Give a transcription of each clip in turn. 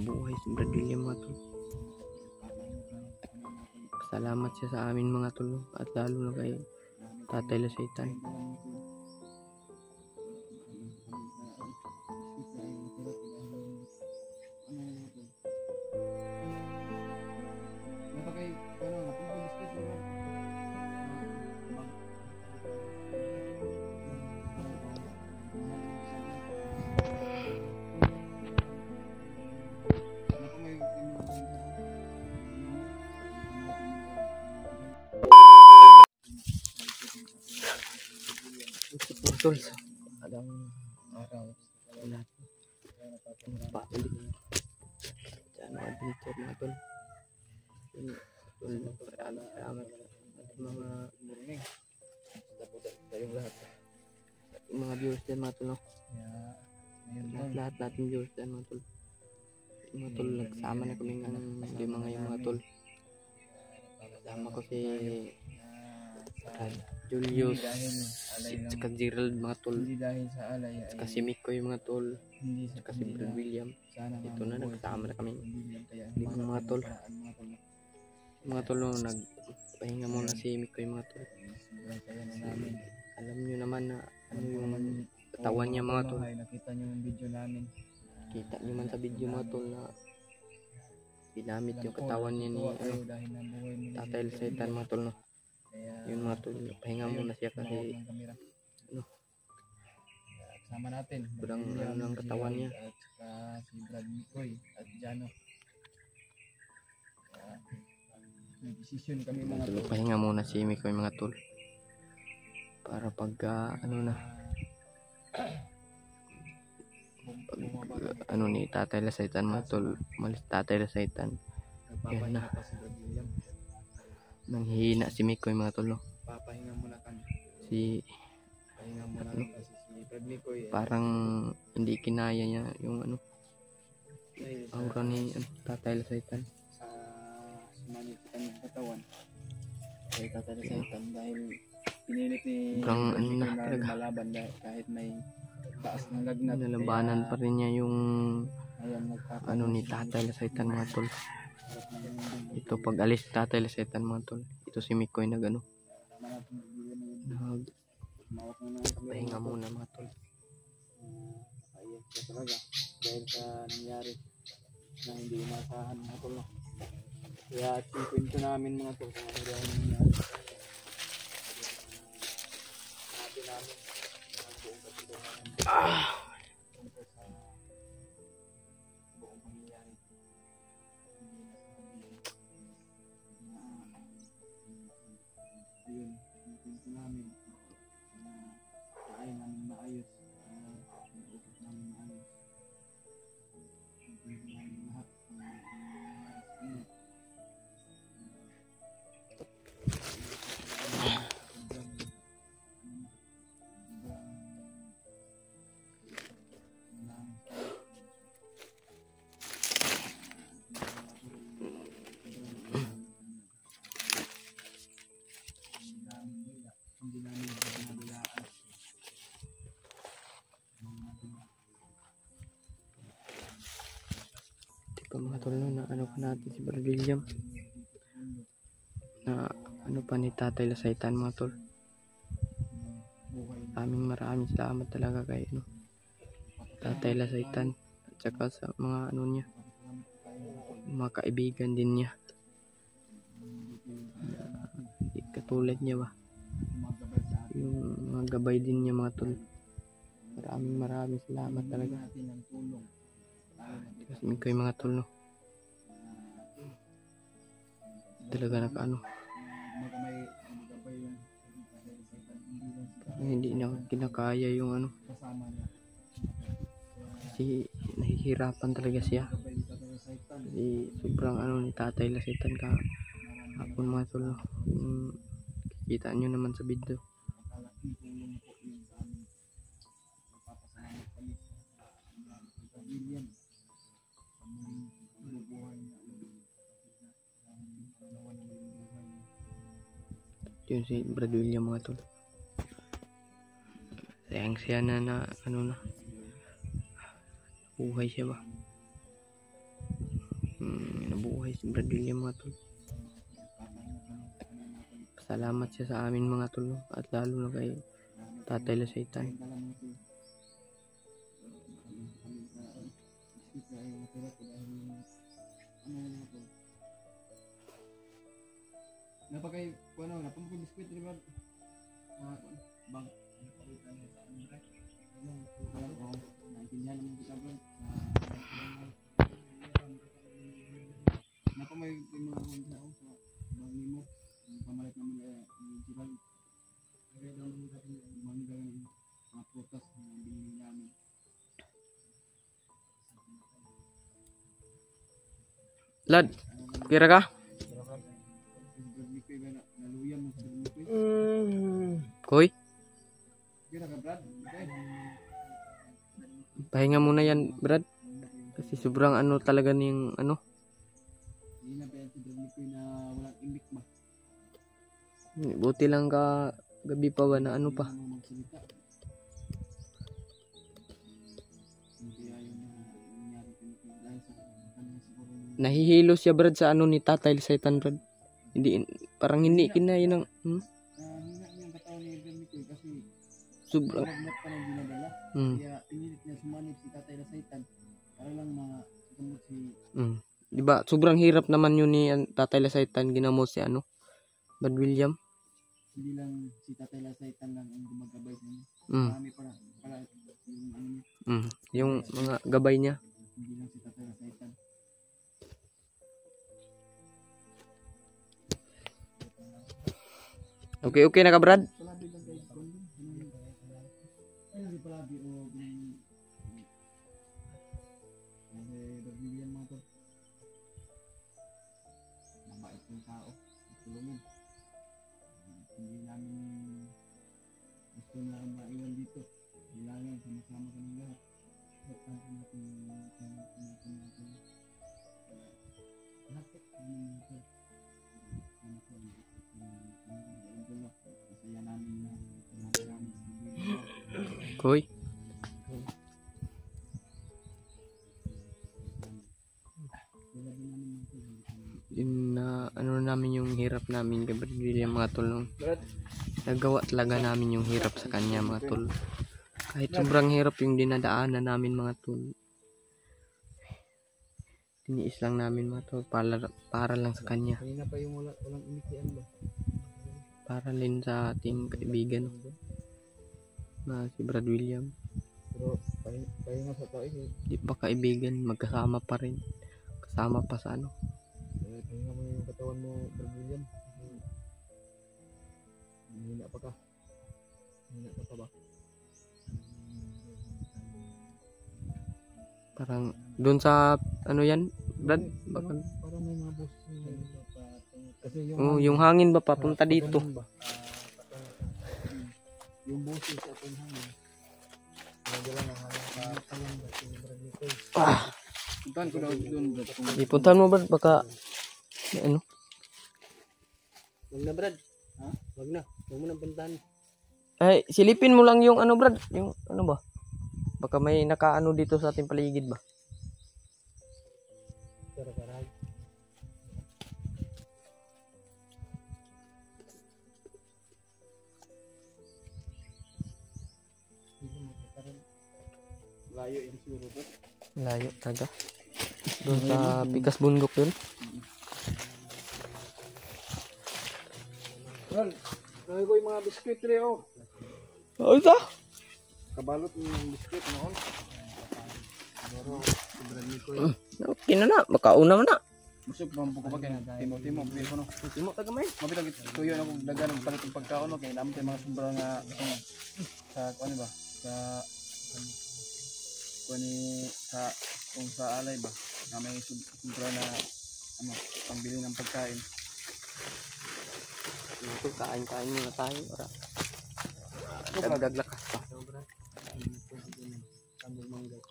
nabuhay si Brad William mga tol. Salamat siya sa amin mga tol, at lalo na kay Tatay Lasaitan. Tol, adang araw lahat pabalik dyan mga dito mga tol. Salamat at mga morning tayong lahat yung mga viewers dyan mga tol, no? lahat natin viewers dyan mga tol. Mga tol, nagsama na kami ng lima ngayon mga tol. Kasama ko si Julius, saka Gerald mga tol, saka si Mikoy mga tol, saka si Brad William. Ito na, nagsama na kami mga tol. Mga tol, no, nagpahinga muna si Mikoy mga tol. Alam nyo naman na ano yung katawan niya mga tol. Nakita nyo yung video namin. Kita nyo man sa video mga tol na ginamit yung katawan niya ni Tatay Lasaitan mga tol, no? Yun mga tol, pahinga muna siya kasi ano, sama natin kurang ano ng katawan niya. At saka si Brad Mikoy at Jano. Nag-decision kami mga tol. Pahinga muna si Mikoy mga tol para pagka ano na ano ni Tatay Lasaitan mga tol, malis Tatay Lasaitan. Yan na, nanghihina si Mikoy mga tol, no? Papahinga muna kami. Pahinga muna ano, kasi si Brad Mikoy parang hindi kinaya niya yung ano aura ni Tatay Lasaitan sa sumanit sa kanyang katawan kay Tatay Lasaitan dahil pinilit ni Brang ano na na talaga, malaban kahit may taas ng lagnat. nalabanan pa rin niya yung Ayan, ano ni Tatay Lasaitan mga tol. Ito pag alis Tatay Lasaitan mga tol, ito si Mikoy nag ano, pahinga muna mga tol. Ayan siya talaga dahil sa nangyari na hindi inasahan mga tol, no? Kaya yung kwento namin mga tol kung ano dahil nangyari natin namin ang buong kasiluhan tungkol sa buong pangyayari. Ayun, yung kwento namin na kain namin maayos, nausap namin maayos, yung kwento namin lahat ng nangyari sa kanya. Ito mga tol, no, na ano pa natin si Brad William na ano pa ni Tatay Lasaitan mga tol. Maraming salamat talaga kay ano, Tatay Lasaitan at saka sa mga ano niya, mga kaibigan din niya, katulad niya ba, yung mga gabay din niya mga tol. Maraming salamat talaga kasi Mikoy mga tol, no? Talaga nakaano, hindi na kinakaya yung ano, kasi nahihirapan talaga siya kasi sobrang ano ni Tatay Lasaitan ka hapon mga tol, no? Kita nyo naman sa video. Yun si Brad William mga tol, sayang siya na ano na buhay siya ba. buhay si Brad William mga tol. Salamat siya sa amin mga tol, no? At lalo na kay Tatay Lasaitan. Napakay, napamukay biskuit, di ba? Bang. Naintindihan naman kita, bro. Napamay yung mga kondao sa bagay mo. Pamalit naman yung jirag. Kaya daw naman sa akin, mga prutas na binili namin. Lad, pira ka? Koy? Pira ka, Brad? Pahinga muna yan, Brad. Kasi sobrang ano talaga niyang ano. Hindi na pa yan si Brad Mikoy na walang imik ba? Buti lang ka gabi pa ba na ano pa. Hindi na magsalita. Hindi ayaw na nangyari kay Mikoy dahil sa kanina siguro Nahihilo siya, Brad, sa ano ni Tatay Lasaitan, Brad. Hindi, parang hindi kinaya ng hina yung katawan ni Brad Mikoy kasi sobrang lagnat pa ng dinadala. mm. Kaya pinilit niya sumanib si Tatay Lasaitan para lang magamot si Diba, sobrang hirap naman yun ni Tatay Lasaitan ginamot si ano, Brad William. hindi lang si Tatay Lasaitan lang ang gumagabay sa niya. Marami pala yung ano niya. Yung mga gabay niya. Hindi lang si Tatay Lasaitan. Okay na ka, Brad? Palabi lang kayo kondo. Ay, hindi palabi o Brad William mga to. Mabait yung tao. Tulungan. Hindi namin gusto na maiwan dito. Kailangan sama-sama kami lahat. Importante natin masaya namin na Koy? Yun na ano namin yung hirap namin kay Brad William mga tol. Nagawa talaga namin yung hirap sa kanya mga tol. Kahit sobrang hirap yung dinadaanan namin mga tol. Tiniis lang namin mga tol para lang sa kanya. kanina pa yung walang imikian ba? Para rin sa ating kaibigan na si Brad William. Pero pahinga sa tao Di pa kaibigan, magkasama pa rin. Kasama pa sa ano. pahinga mo yung katawan mo, Brad William. Hina pa ka. Hina ka pa ba? Parang doon sa ano yan, Brad? Baka, Parang may mga boses kasi yung yung hangin ba papunta dito? yung boses at yung hangin. Nadala ng hangin sa talang ba si Brad Mikoy. Puntahan ko daw doon, Brad. Ipuntahan mo, Brad, baka ano? Wag na, Brad. Ha? Wag na. Huwag mo nang puntahan. Ay, silipin mo lang yung ano, Brad, yung ano ba? Baka may nakaano dito sa ating paligid ba? Karay. Layo yung siguro po. Layo taga. Doon sa Pikas Bundok yun. Well, gawin ko yung mga biskuit rin, oh. Oh, ito? Kabalot yung biskuit noon. Siguro, Brad Mikoy. Okay na na, baka una mo na. Busog pa po ka kaya timo pili ko no. Timo taga may. Mabitag tuyo na kung dagan ng palit ng pagkaon no kay naman tay mga sobra nga sa kuan ba? Sa kuan sa kung sa alay ba? Na may sobra na ano, pambili ng pagkain. Ito, kain muna tayo. Dagdag lakas pa. Sambal mangga.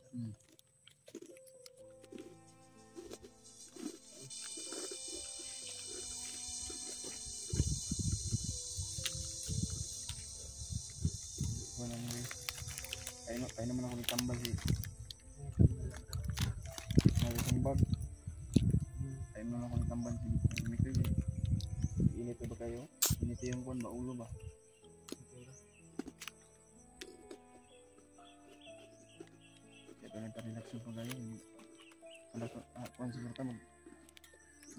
Kain naman ako ng tambal eh. Tambal. Kain naman ako Ganito ba kayo? Ganito yung kuwan ba? Ulo ba? Kaya nagka-relax yung pag kayo. Wala ko, kuwan siguro ka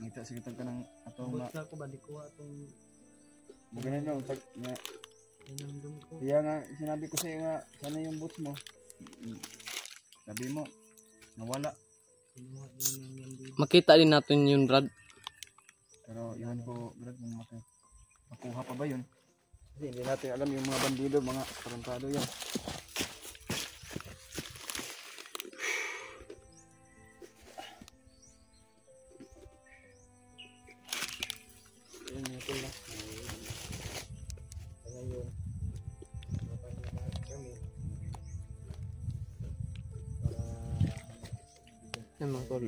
ngita siguro ka ng atong Bot na ako ba? Di ko atong ganun no, pag nga, inandong ko. kaya nga sinabi ko sa iyo nga sana yung boots mo. Sabi mo nawala. Kinuha din yung dito. Makita din natin yun, Brad. Pero yun ko Brad kung makuha pa ba yun. Kasi hindi natin alam yung mga bandido, mga tarantado yan. Ayun yung pula. Ngayon, mapanaman kami. Yan mga tol.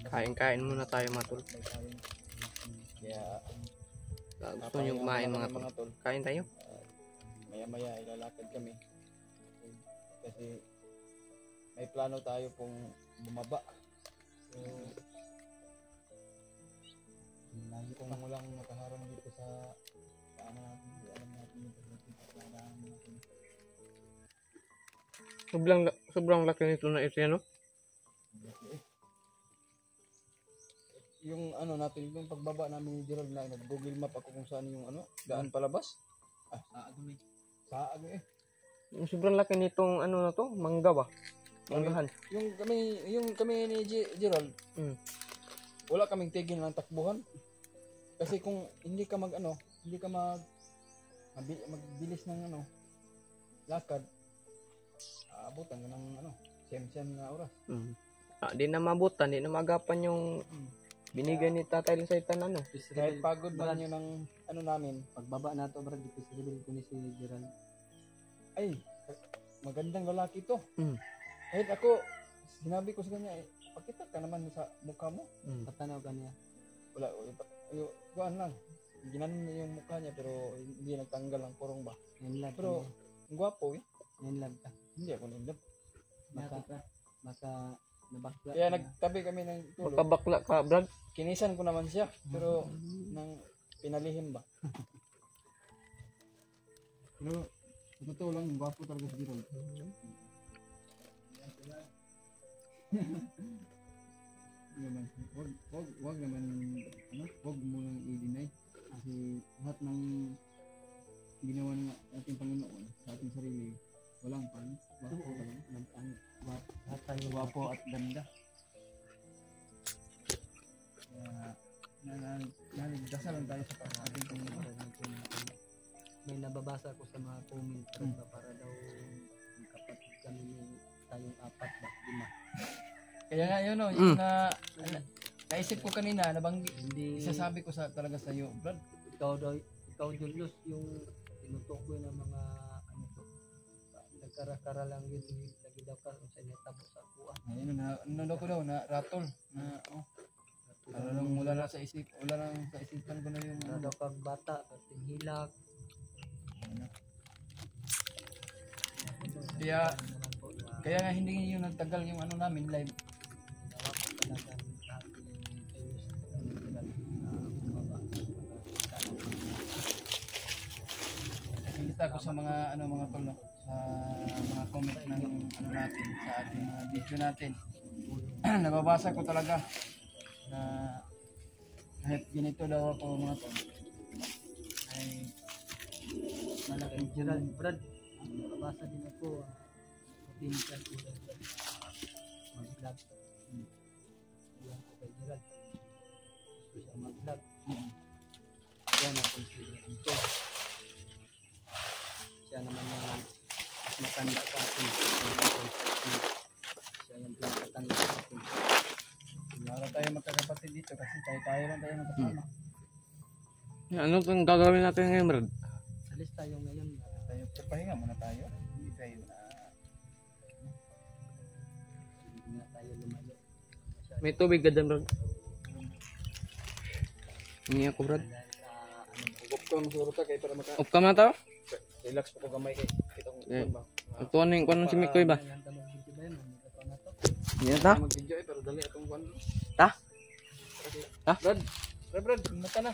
Kain-kain muna tayo mga tol. Kaya Gusto nyo kumain mga tol. tol. Kain tayo. Maya-maya ilalakad kami. Kasi may plano tayo pong bumaba. So, kung walang makaharang dito sa paano natin, hindi alam natin yung pagdating sa kailangan natin. Sobrang laki nito na ito yan, no? Yung ano natin, yung pagbaba namin ni Gerald na nag-google map ako kung saan yung ano, daan palabas. Saag eh. Sobrang laki nitong ano na to, mangga ba? Manggahan. Yung kami ni Gerald, wala kaming tigil ng takbuhan. Kasi kung hindi ka magbilis ng ano, lakad, aabutan ka ng ano, siyam-siyam na oras. Di na mabutan, di na magapan yung binigay ni Tatay sa itan ano. Kahit pagod man yun ng ano namin, Pagbaba na to, Brad, dito sa ko ni si Gerald. ay, magandang lalaki to. Mm. Kahit ako, sinabi ko sa kanya, pakita ka naman sa mukha mo. Patanaw ka niya. Wala, kuhaan lang. Ginanon niya yung mukha niya, pero hindi nagtanggal ang kurong ba. Nine love Pero, ang gwapo eh. Nine love ka. Hindi ako nindap. Baka nabakla. Kaya nagtabi kami ng tulog. Magkabakla ka, Brad. Kinisan ko naman siya, pero nang pinalihim ba. Pero, totoo lang, gwapo talaga si Gerald. Wag naman ano, wag mo nang i-deny kasi lahat ng ginawa ng ating Panginoon sa ating sarili walang gwapo at ganda. Kaya naligdasan lang tayo sa ating Panginoon. May nababasa ko sa mga comment para daw kapatid kami tayong 4 ba 5. Kaya nga yun no, yung naisip ko kanina, Hindi isasabi ko talaga sa iyo, Brad. ikaw Julius yung tinutukoy ng mga ano to. Nagkara-kara lang yun lagi daw ka sa inyo tabo sa kuha. Ayun na ko daw na ratol na para lang wala lang sa isipan ko na yung Para daw kag bata, kating hilak. Kaya nga hindi yung nagtagal yung ano namin live. Nakikita ko sa mga mga tol no, sa mga comment ng ano natin sa ating mga video natin. Nababasa ko talaga na kahit ganito daw ako mga tol ay Malaking Gerald Brad. Nabasa din ako pinsan ko mag-vlog. Yan ko kay Gerald. Gusto siya mag-vlog. Yan ang consider ko. Siya naman yung mas matanda sa atin. Siya yung pinakatanda sa atin. wala tayo magkakapatid dito kasi tayo lang tayo magkasama. Ano kung gagawin natin ngayon, Brad? Alis tayo ngayon. Tayo pahinga muna tayo. Hindi tayo Hindi na tayo lumayo. May tubig ka dyan, Brad. Hindi ako, Brad. Dahil sa Huwag ko siguro ta kay para Off cam na to? relax po ko gamay kay kitang ba. Ito ano yung si Mikoy ba? yan ka mag-video ba yan? Ito na to. Hindi na ta? Mag-video pero dali atong kuan. Ta? Brad, Reverend, mata na.